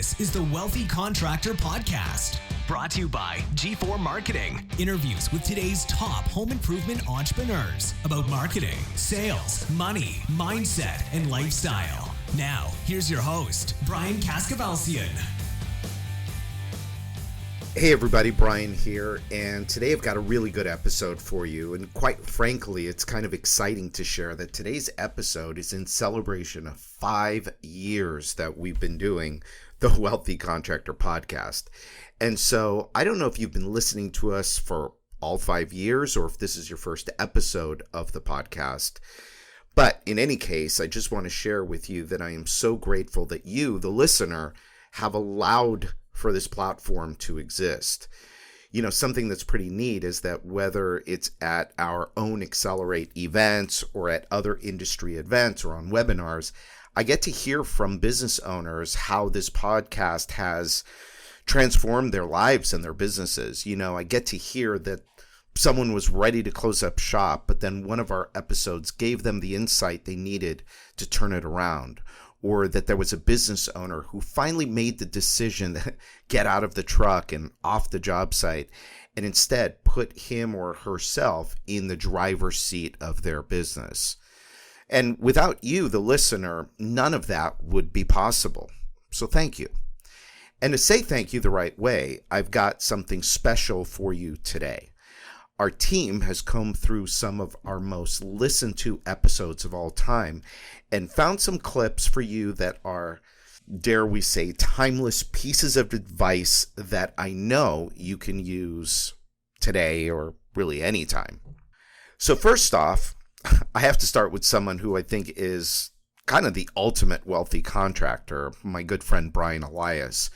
This is the Wealthy Contractor Podcast, brought to you by G4 Marketing. Interviews with today's top home improvement entrepreneurs about marketing, sales, money, mindset, and lifestyle. Now, here's your host, Brian Kaskavalcian. Hey everybody, Brian here, and today I've got a really good episode for you, and quite frankly, it's kind of exciting to share that today's episode is in celebration of 5 years that we've been doing the Wealthy Contractor Podcast. And so I don't know if you've been listening to us for all 5 years or if this is your first episode of the podcast. But in any case, I just want to share with you that I am so grateful that you, the listener, have allowed for this platform to exist. You know, something that's pretty neat is that whether it's at our own Accelerate events or at other industry events or on webinars, I get to hear from business owners how this podcast has transformed their lives and their businesses. You know, I get to hear that someone was ready to close up shop, but then one of our episodes gave them the insight they needed to turn it around. Or that there was a business owner who finally made the decision to get out of the truck and off the job site and instead put him or herself in the driver's seat of their business. And without you, the listener, none of that would be possible. So thank you. And to say thank you the right way, I've got something special for you today. Our team has combed through some of our most listened to episodes of all time and found some clips for you that are, dare we say, timeless pieces of advice that I know you can use today or really anytime. So first off, I have to start with someone who I think is kind of the ultimate wealthy contractor, my good friend Brian Elias,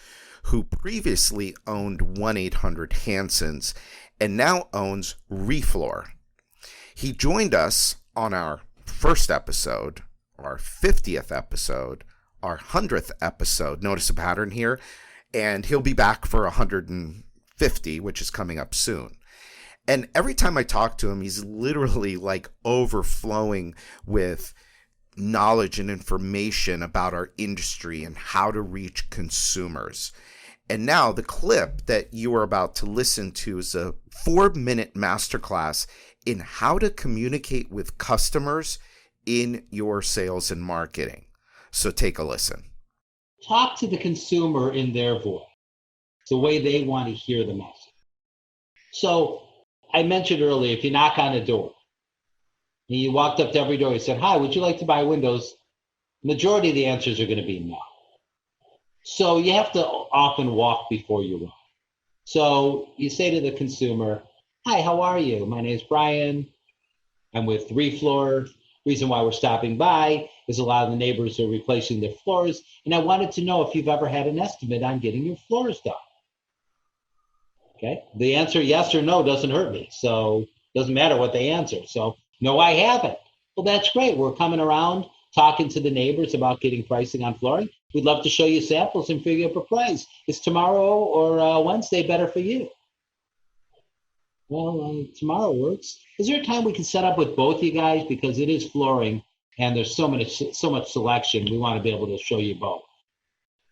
who previously owned 1-800-HANSON's and now owns Refloor. He joined us on our first episode, our 50th episode, our 100th episode. Notice a pattern here. And he'll be back for 150, which is coming up soon. And every time I talk to him, he's literally like overflowing with knowledge and information about our industry and how to reach consumers. And now the clip that you are about to listen to is a 4-minute masterclass in how to communicate with customers in your sales and marketing. So take a listen. Talk to the consumer in their voice, the way they want to hear the message. So I mentioned earlier, if you knock on a door and you walked up to every door, you said, "Hi, would you like to buy windows?" Majority of the answers are going to be no. So you have to often walk before you run. So you say to the consumer, "Hi, how are you? My name is Brian. I'm with Refloor. Reason why we're stopping by is a lot of the neighbors are replacing their floors, and I wanted to know if you've ever had an estimate on getting your floors done." Okay, the answer yes or no doesn't hurt me, so it doesn't matter what they answer. So no, I haven't. Well, that's great. We're coming around talking to the neighbors about getting pricing on flooring. We'd love to show you samples and figure out a price. Is tomorrow or Wednesday better for you? Well, tomorrow works. Is there a time we can set up with both you guys? Because it is flooring and there's so much selection. We want to be able to show you both.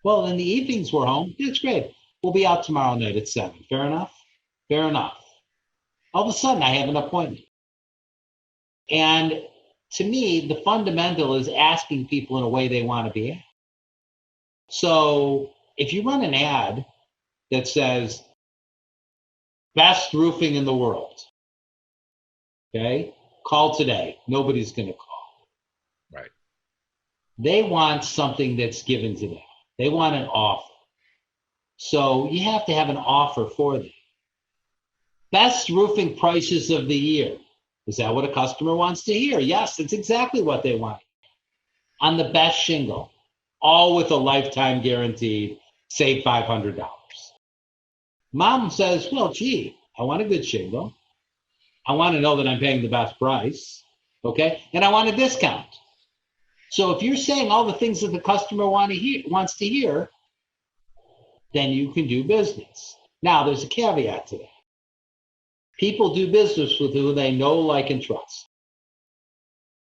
Well, in the evenings we're home. That's great. We'll be out tomorrow night at 7. Fair enough? Fair enough. All of a sudden I have an appointment. And to me, the fundamental is asking people in a way they want to be asked. So if you run an ad that says, "Best roofing in the world," okay, call today. Nobody's going to call. Right. They want something that's given to them. They want an offer. So you have to have an offer for them. Best roofing prices of the year. Is that what a customer wants to hear? Yes, that's exactly what they want. On the best shingle, all with a lifetime guaranteed, save $500. Mom says, "Well, gee, I want a good shingle. I want to know that I'm paying the best price, okay? And I want a discount." So if you're saying all the things that the customer wants to hear, then you can do business. Now, there's a caveat to that. People do business with who they know, like, and trust.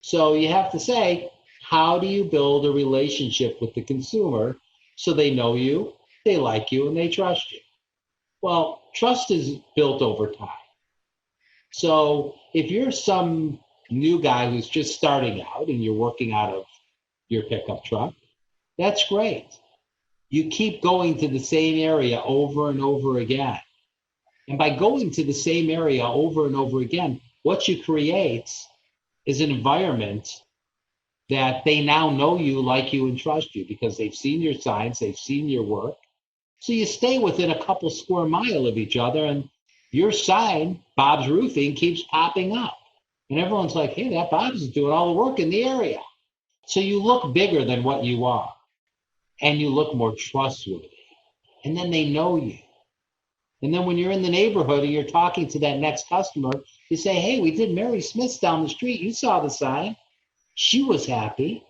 So you have to say, how do you build a relationship with the consumer so they know you they like you and they trust you. Well, trust is built over time. So if you're some new guy who's just starting out and you're working out of your pickup truck, that's great. You keep going to the same area over and over again. And by going to the same area over and over again, what you create is an environment that they now know you, like you, and trust you because they've seen your signs, they've seen your work. So you stay within a couple square mile of each other, and your sign, Bob's Roofing, keeps popping up. And everyone's like, hey, that Bob's doing all the work in the area. So you look bigger than what you are, and you look more trustworthy. And then they know you. And then when you're in the neighborhood and you're talking to that next customer, you say, hey, we did Mary Smith's down the street. You saw the sign. She was happy.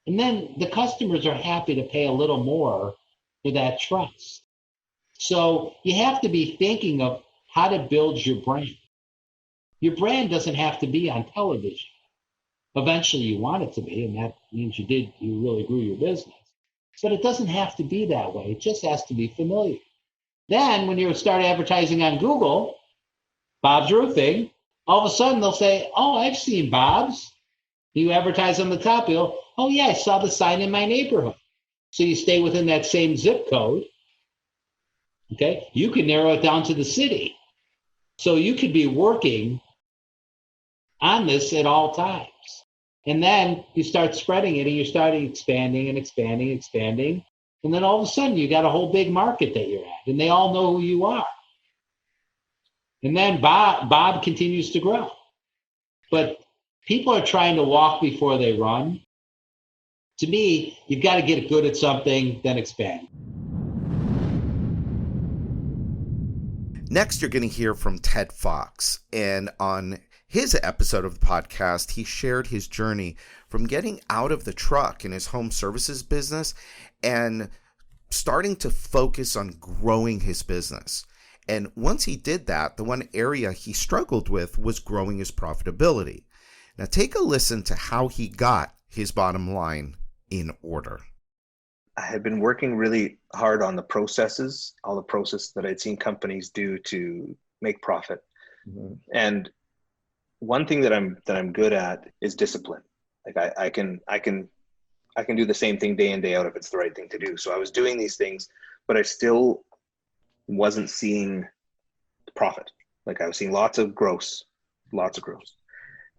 And then the customers are happy to pay a little more for that trust. So you have to be thinking of how to build your brand. Your brand doesn't have to be on television. Eventually you want it to be, and that means you really grew your business. But it doesn't have to be that way. It just has to be familiar. Then when you start advertising on Google, Bob's Roofing, all of a sudden they'll say, oh, I've seen Bob's. You advertise on the top, you'll, oh yeah, I saw the sign in my neighborhood. So you stay within that same zip code. Okay, you can narrow it down to the city. So you could be working on this at all times. And then you start spreading it and you're starting expanding and expanding, expanding. And then all of a sudden you got a whole big market that you're at and they all know who you are. And then Bob continues to grow. But people are trying to walk before they run. To me, you've got to get good at something, then expand. Next, you're going to hear from Ted Fox. And on his episode of the podcast, he shared his journey from getting out of the truck in his home services business and starting to focus on growing his business. And once he did that, the one area he struggled with was growing his profitability. Now, take a listen to how he got his bottom line in order. I had been working really hard on the processes, all the processes that I'd seen companies do to make profit. Mm-hmm. And one thing that I'm good at is discipline. Like I can do the same thing day in, day out if it's the right thing to do. So I was doing these things, but I still wasn't seeing profit. Like I was seeing lots of gross.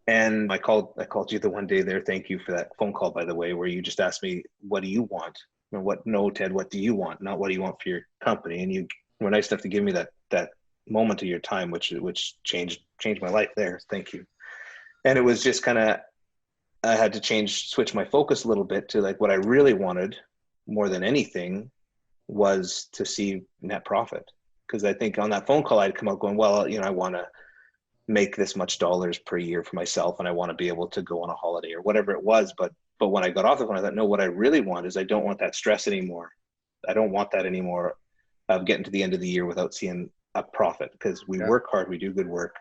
And I called you the one day there. Thank you for that phone call, by the way, where you just asked me, what do you want? No, Ted, what do you want? Not what do you want for your company? And you were nice enough to give me that moment of your time, which changed my life there. Thank you. And it was just kind of, I had to switch my focus a little bit to like what I really wanted more than anything was to see net profit. Because I think on that phone call, I'd come out going, well, I want to make this much dollars per year for myself and I want to be able to go on a holiday or whatever it was. But when I got off the phone, I thought, no, what I really want is I don't want that stress anymore. I don't want that anymore of getting to the end of the year without seeing a profit, because we work hard, we do good work.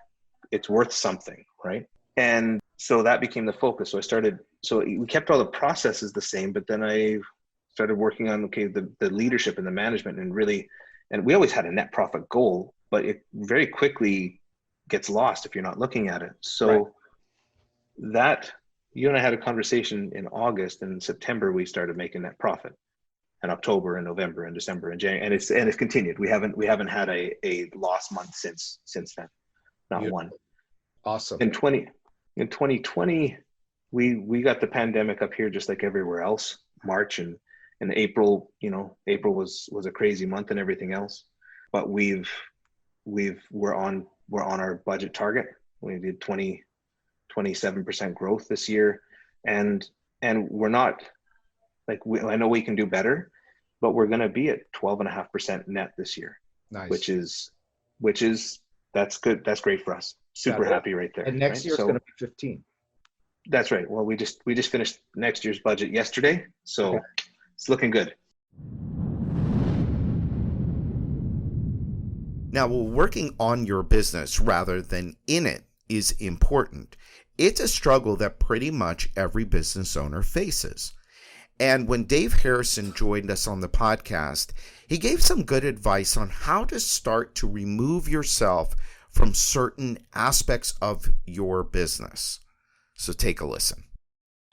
It's worth something, right? And so that became the focus. So we kept all the processes the same, but then I started working on, the leadership and the management and we always had a net profit goal, but it very quickly gets lost if you're not looking at it. So that you and I had a conversation in August, and in September we started making net profit, and October and November and December and January, and it's continued. We haven't had a lost month since then, not one. Awesome. In 2020, we got the pandemic up here just like everywhere else. March and April, April was a crazy month and everything else, but we're on our budget target. We did 27% growth this year, and we're not I know we can do better, but we're going to be at 12.5% net this year. Nice. Which is that's good. That's great for us. Super happy right there. And next year it's going to be 15. That's right. Well, we just finished next year's budget yesterday, so It's looking good. Now, working on your business rather than in it is important. It's a struggle that pretty much every business owner faces. And when Dave Harrison joined us on the podcast, he gave some good advice on how to start to remove yourself from certain aspects of your business. So take a listen.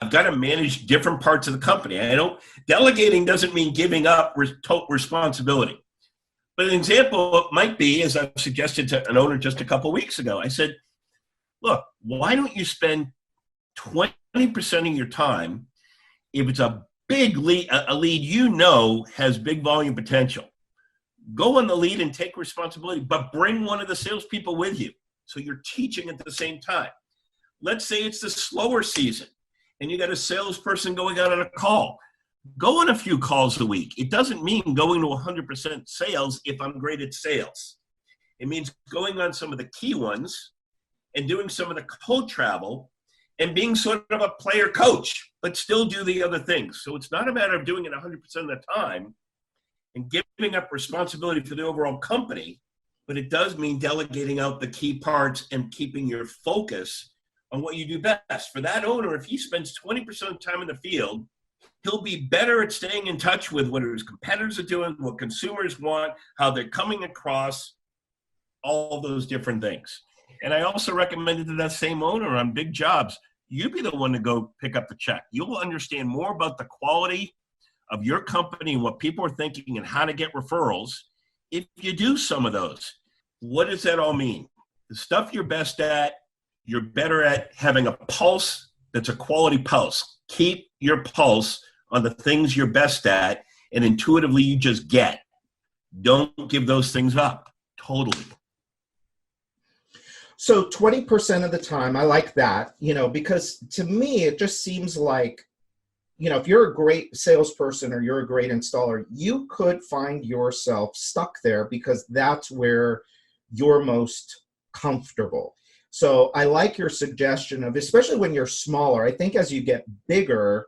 I've got to manage different parts of the company. Delegating doesn't mean giving up responsibility. But an example might be, as I've suggested to an owner just a couple of weeks ago, I said, look, why don't you spend 20% of your time, if it's a big lead, a lead has big volume potential, go on the lead and take responsibility, but bring one of the salespeople with you. So you're teaching at the same time. Let's say it's the slower season and you got a salesperson going out on a call. Go on a few calls a week. It doesn't mean going to 100% sales if I'm great at sales. It means going on some of the key ones and doing some of the co-travel and being sort of a player coach, but still do the other things. So it's not a matter of doing it 100% of the time and giving up responsibility for the overall company, but it does mean delegating out the key parts and keeping your focus on what you do best. For that owner, if he spends 20% of the time in the field, he'll be better at staying in touch with what his competitors are doing, what consumers want, how they're coming across, all those different things. And I also recommended to that same owner on big jobs, you be the one to go pick up the check. You'll understand more about the quality of your company and what people are thinking and how to get referrals if you do some of those. What does that all mean? The stuff you're best at, you're better at having a pulse that's a quality pulse. Keep your pulse on the things you're best at and intuitively you just get. Don't give those things up. Totally. So 20% of the time, I like that, because to me, it just seems like, if you're a great salesperson or you're a great installer, you could find yourself stuck there because that's where you're most comfortable. So I like your suggestion of, especially when you're smaller, I think as you get bigger,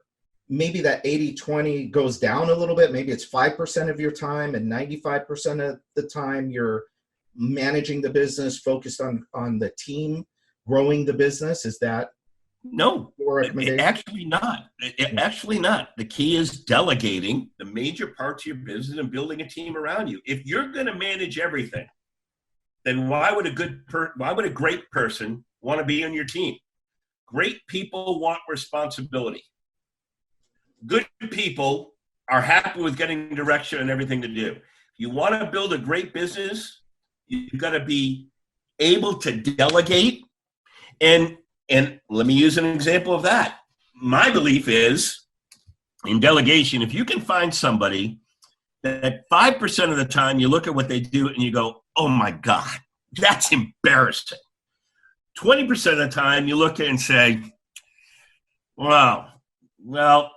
maybe that 80-20 goes down a little bit. Maybe it's 5% of your time and 95% of the time you're managing the business, focused on the team, growing the business. Is that your recommendation? Actually not. The key is delegating the major parts of your business and building a team around you. If you're going to manage everything, then why would a great person want to be on your team? Great people want responsibility. Good people are happy with getting direction and everything to do. If you want to build a great business, you've got to be able to delegate. And let me use an example of that. My belief is in delegation, if you can find somebody that 5% of the time you look at what they do and you go, oh my God, that's embarrassing. 20% of the time you look at it and say, wow, well,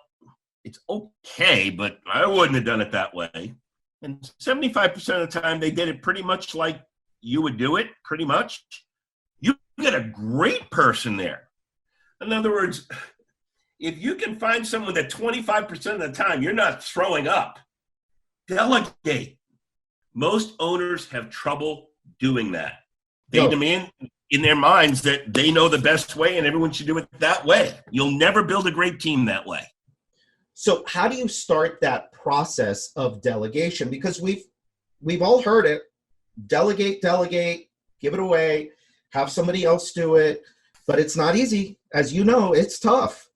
it's okay, but I wouldn't have done it that way. And 75% of the time they did it pretty much like you would do it, pretty much. You get a great person there. In other words, if you can find someone that 25% of the time you're not throwing up, delegate. Most owners have trouble doing that. They demand in their minds that they know the best way and everyone should do it that way. You'll never build a great team that way. So how do you start that process of delegation? Because we've all heard it. Delegate, give it away, have somebody else do it. But it's not easy. As you know, it's tough.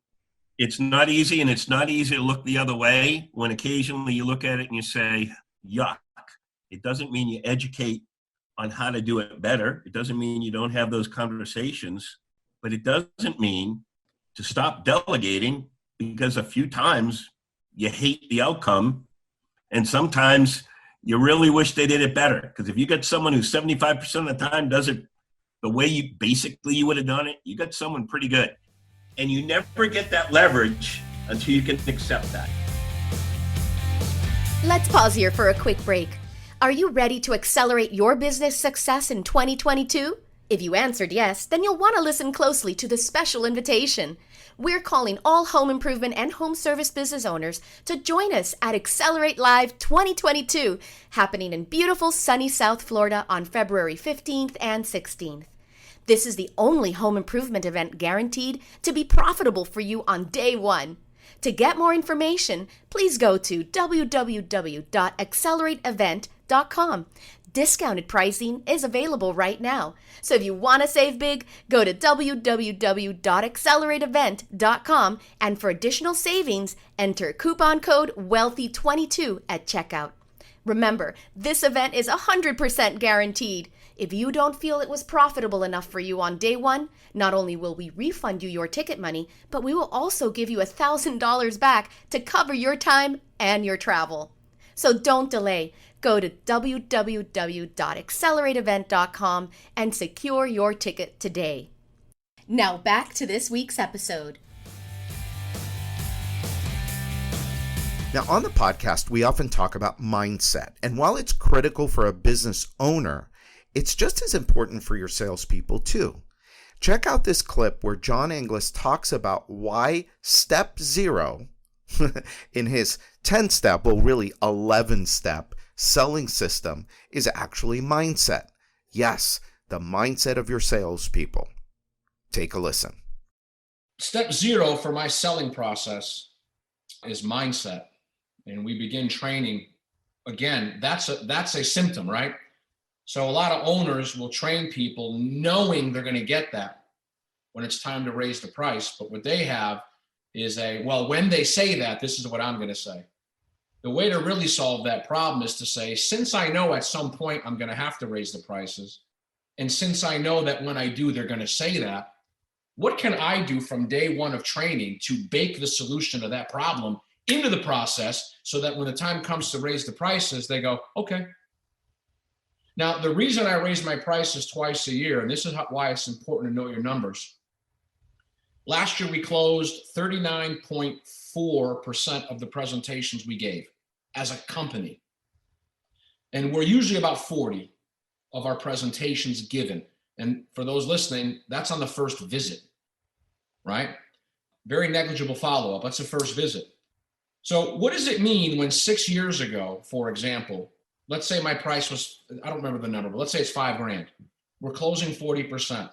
It's not easy, and it's not easy to look the other way when occasionally you look at it and you say, yuck. It doesn't mean you educate on how to do it better. It doesn't mean you don't have those conversations, but it doesn't mean to stop delegating because a few times you hate the outcome and sometimes you really wish they did it better. Because if you get someone who 75% of the time does it the way you would have done it, you got someone pretty good. And you never get that leverage until you can accept that. Let's pause here for a quick break. Are you ready to accelerate your business success in 2022? If you answered yes, then you'll want to listen closely to the special invitation. We're calling all home improvement and home service business owners to join us at Accelerate Live 2022, happening in beautiful sunny South Florida on February 15th and 16th. This is the only home improvement event guaranteed to be profitable for you on day one. To get more information, please go to www.accelerateevent.com. Discounted pricing is available right now. So if you want to save big, go to www.accelerateevent.com, and for additional savings, enter coupon code WEALTHY22 at checkout. Remember, this event is 100% guaranteed. If you don't feel it was profitable enough for you on day one, not only will we refund you your ticket money, but we will also give you $1,000 back to cover your time and your travel. So don't delay. Go to www.accelerateevent.com and secure your ticket today. Now back to this week's episode. Now, on the podcast, we often talk about mindset. And while it's critical for a business owner, it's just as important for your salespeople too. Check out this clip where John Inglis talks about why step 0 in his 10-step, well, really 11-step selling system is actually mindset. Yes, the mindset of your salespeople. Take a listen. Step 0 for my selling process is mindset. And we begin training. Again, that's a symptom, right? So a lot of owners will train people knowing they're going to get that when it's time to raise the price. But what they have is when they say that, this is what I'm going to say. The way to really solve that problem is to say, since I know at some point I'm going to have to raise the prices, and since I know that when I do, they're going to say that, what can I do from day one of training to bake the solution to that problem into the process so that when the time comes to raise the prices, they go, okay. Now, the reason I raise my prices twice a year, and this is why it's important to know your numbers. Last year, we closed 39.4% of the presentations we gave as a company. And we're usually about 40 of our presentations given. And for those listening, that's on the first visit, right? Very negligible follow-up. That's the first visit. So what does it mean when 6 years ago, for example, let's say my price was, I don't remember the number, but let's say it's $5,000. We're closing 40%.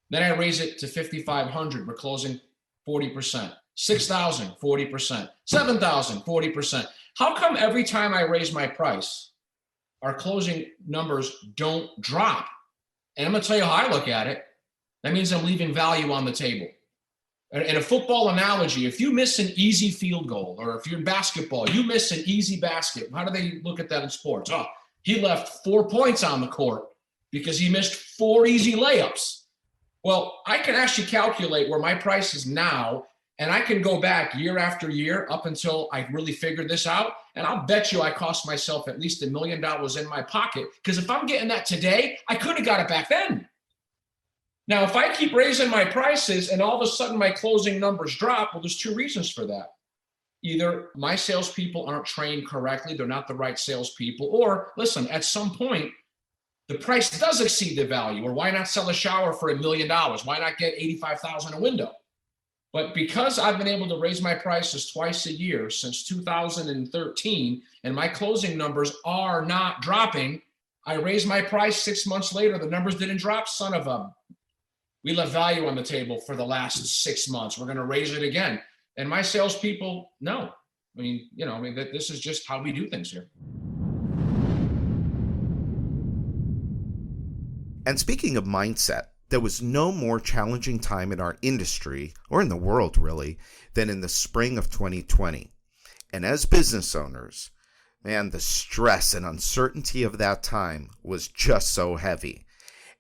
Then I raise it to 5,500. We're closing 40%. 6,000, 40%. 7,000, 40%. How come every time I raise my price, our closing numbers don't drop? And I'm going to tell you how I look at it. That means I'm leaving value on the table. In a football analogy, if you miss an easy field goal, or if you're in basketball, you miss an easy basket. How do they look at that in sports? Oh, he left 4 points on the court because he missed 4 easy layups. Well, I can actually calculate where my price is now, and I can go back year after year up until I really figured this out. And I'll bet you I cost myself at least $1 million in my pocket, because if I'm getting that today, I could have got it back then. Now, if I keep raising my prices and all of a sudden my closing numbers drop, well, there's 2 reasons for that. Either my salespeople aren't trained correctly, they're not the right salespeople, or listen, at some point, the price does exceed the value, or why not sell a shower for $1 million? Why not get $85,000 a window? But because I've been able to raise my prices twice a year since 2013, and my closing numbers are not dropping, I raise my price 6 months later, the numbers didn't drop, son of a... We left value on the table for the last 6 months. We're going to raise it again. And my salespeople know. This is just how we do things here. And speaking of mindset, there was no more challenging time in our industry, or in the world really, than in the spring of 2020. And as business owners, man, the stress and uncertainty of that time was just so heavy.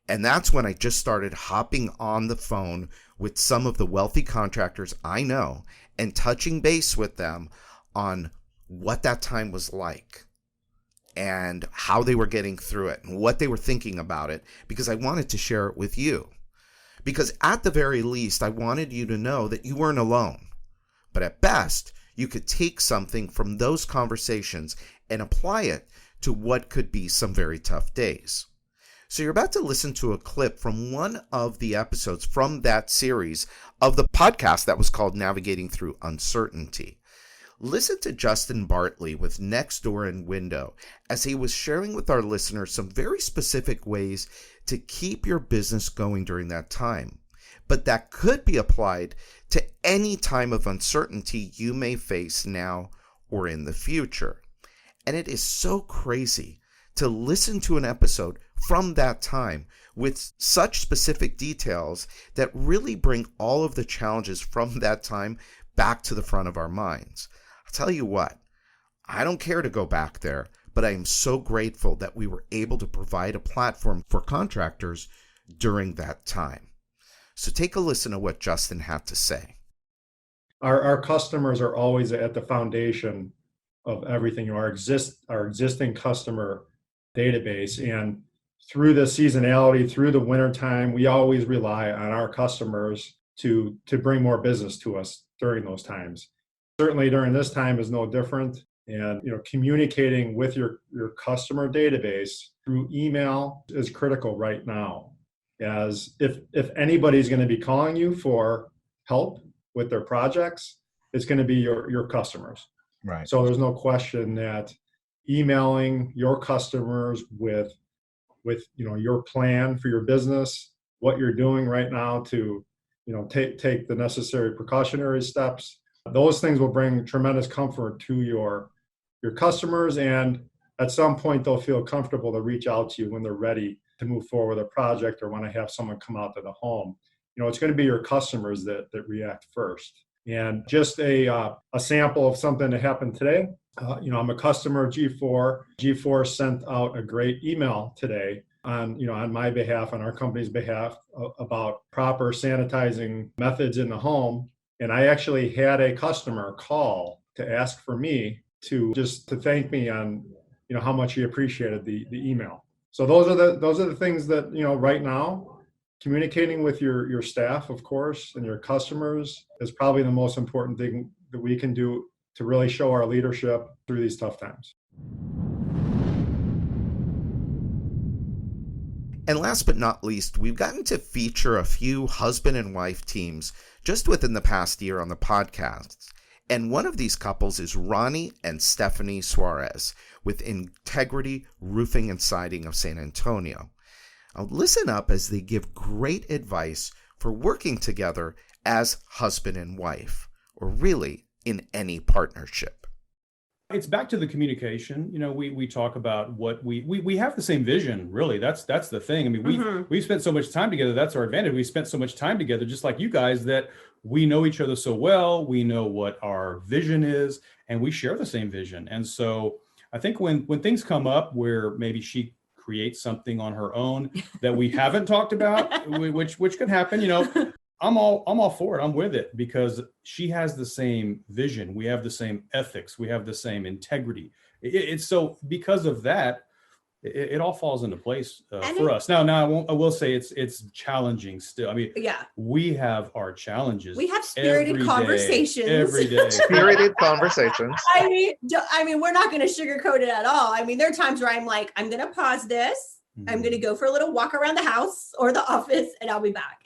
And that's when I just started hopping on the phone with some of the wealthy contractors I know and touching base with them on what that time was like and how they were getting through it and what they were thinking about it, because I wanted to share it with you. Because at the very least, I wanted you to know that you weren't alone. But at best, you could take something from those conversations and apply it to what could be some very tough days. So you're about to listen to a clip from one of the episodes from that series of the podcast that was called Navigating Through Uncertainty. Listen to Justin Bartley with Nextdoor and Window as he was sharing with our listeners some very specific ways to keep your business going during that time. but that could be applied to any time of uncertainty you may face now or in the future. And it is so crazy to listen to an episode from that time with such specific details that really bring all of the challenges from that time back to the front of our minds. I'll tell you what, I don't care to go back there, but I am so grateful that we were able to provide a platform for contractors during that time. So take a listen to what Justin had to say. Our customers are always at the foundation of everything. Our existing customer database, and through the seasonality, through the wintertime, we always rely on our customers to bring more business to us during those times. Certainly during this time is no different. And communicating with your customer database through email is critical right now. As if anybody's going to be calling you for help with their projects, it's going to be your customers. Right. So there's no question that emailing your customers with your plan for your business, what you're doing right now to take the necessary precautionary steps, those things will bring tremendous comfort to your customers, and at some point they'll feel comfortable to reach out to you when they're ready to move forward with a project or want to have someone come out to the home. It's going to be your customers that react first. And just a sample of something that happened today. I'm a customer of G4. G4 sent out a great email today on my behalf, on our company's behalf, about proper sanitizing methods in the home. And I actually had a customer call to ask for me to thank me on how much he appreciated the email. So those are the things that right now, communicating with your staff, of course, and your customers is probably the most important thing that we can do to really show our leadership through these tough times. And last but not least, we've gotten to feature a few husband and wife teams just within the past year on the podcasts. And one of these couples is Ronnie and Stephanie Suarez with Integrity Roofing and Siding of San Antonio. Now listen up as they give great advice for working together as husband and wife, or really in any partnership. It's back to the communication. We talk about what we have the same vision, really. That's the thing. I mean, we've spent so much time together. That's our advantage. We spent so much time together, just like you guys, that we know each other so well. We know what our vision is, and we share the same vision. And so I think when things come up where maybe she creates something on her own that we haven't talked about, which could happen, I'm all for it. I'm with it because she has the same vision. We have the same ethics. We have the same integrity. It's so because of that, it all falls into place for us. Now I will say it's challenging still. I mean, we have our challenges. We have spirited conversations every day. Spirited conversations. I mean, we're not going to sugarcoat it at all. I mean, there are times where I'm like, I'm going to pause this. I'm going to go for a little walk around the house or the office and I'll be back.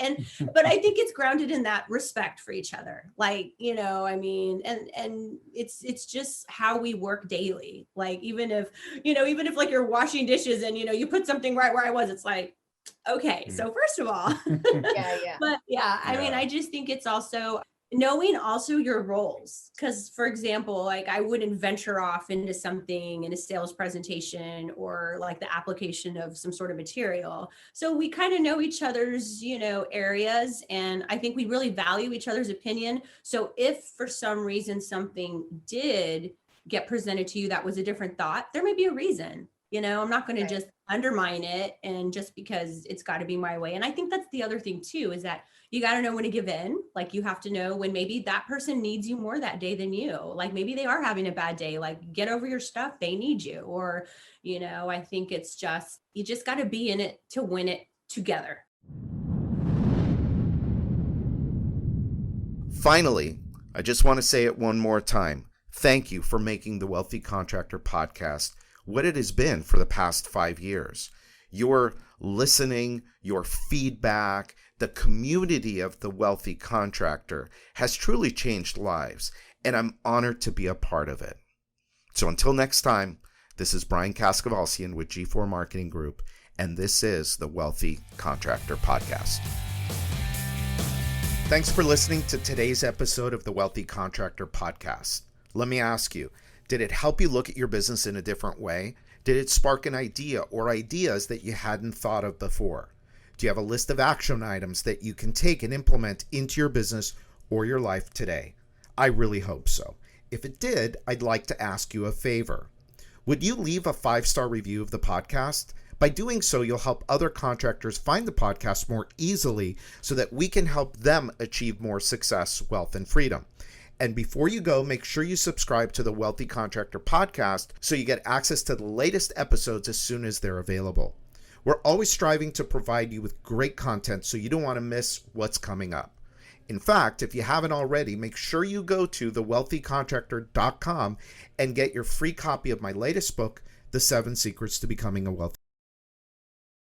But I think it's grounded in that respect for each other. Like, I mean, and it's just how we work daily. Like, even if like you're washing dishes and, you put something right where I was, it's like, okay, so first of all, but I mean, I just think it's also knowing also your roles. Because, for example, like I wouldn't venture off into something in a sales presentation or like the application of some sort of material. So we kind of know each other's, areas. And I think we really value each other's opinion. So if for some reason something did get presented to you that was a different thought, there may be a reason. I'm not going to just undermine it and just because it's got to be my way. And I think that's the other thing too, is that you got to know when to give in. Like you have to know when maybe that person needs you more that day than you. Like maybe they are having a bad day, like get over your stuff. They need you. Or, I think it's just, you just got to be in it to win it together. Finally, I just want to say it one more time. Thank you for making the Wealthy Contractor podcast what it has been for the past 5 years. Your listening, your feedback, the community of the Wealthy Contractor has truly changed lives, and I'm honored to be a part of it. So until next time, this is Brian Kaskavalsian with G4 Marketing Group, and this is the Wealthy Contractor Podcast. Thanks for listening to today's episode of the Wealthy Contractor Podcast. Let me ask you, did it help you look at your business in a different way? Did it spark an idea or ideas that you hadn't thought of before? Do you have a list of action items that you can take and implement into your business or your life today? I really hope so. If it did, I'd like to ask you a favor. Would you leave a 5-star review of the podcast? By doing so, you'll help other contractors find the podcast more easily so that we can help them achieve more success, wealth, and freedom. And before you go, make sure you subscribe to the Wealthy Contractor Podcast so you get access to the latest episodes as soon as they're available. We're always striving to provide you with great content so you don't want to miss what's coming up. In fact, if you haven't already, make sure you go to thewealthycontractor.com and get your free copy of my latest book, The 7 Secrets to Becoming a Wealthy